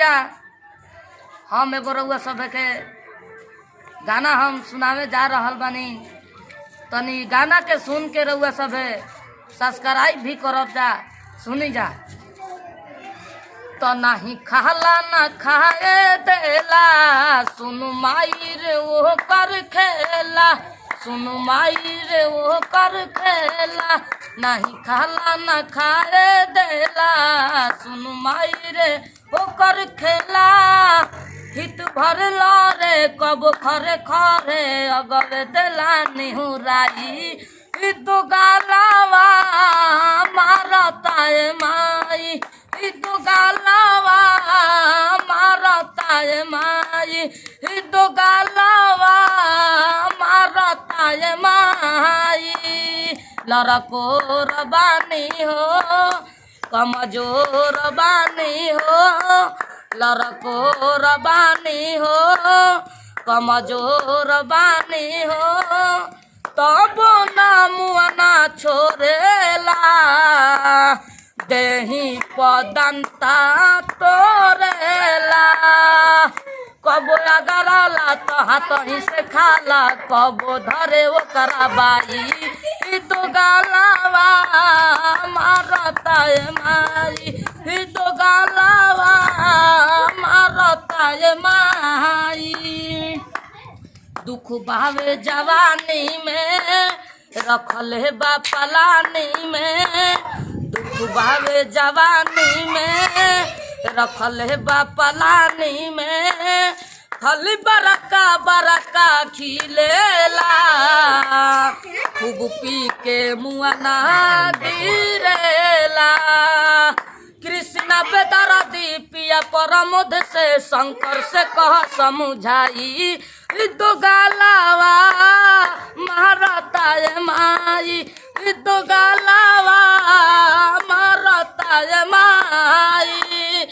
भैया हम एगो रउआ सब के गाना हम सुनावे जा रहल बानी। तनी गाना के सुन के रउआ सब सब्सक्राइब भी करब जा, सुनी जा। तो नहीं खाला न खाए देला, सुनु माई रे वो कर खेला, सुनु माई रे वो कर खेला। नहीं खाला न खाए देला, सुनु माई रे वो कर खेला। हित भर रे कब खरे खरे अगर देला निहुराई। तो गालावा मारता है माई, तो गालावा मारता है माई, तो गालावा मारता है माई। लड़कोर बानी हो कमजोर बानी हो, लड़कोर बानी हो कमजोर बानी हो। तब ना मुआना छोड़ेला, देही पदंता तोरेला। कबो अगराला तो हाथ ही से खाला, कबो धरे वो कराबाई। तो गालावा मारता है माई, तो गालावा मारता है माई। दुख भावे जवानी में रखल है बापलानी में, दुख भावे जवानी में रखल है बापलानी में। फल बरका बरका खिलेला, खूब पी के मुआना गिरेला। कृष्ण बेदर्दी पिया परमोध से शंकर से कह समझाई। तो गालावा मारता है माई, तो गालावा मारता है माई।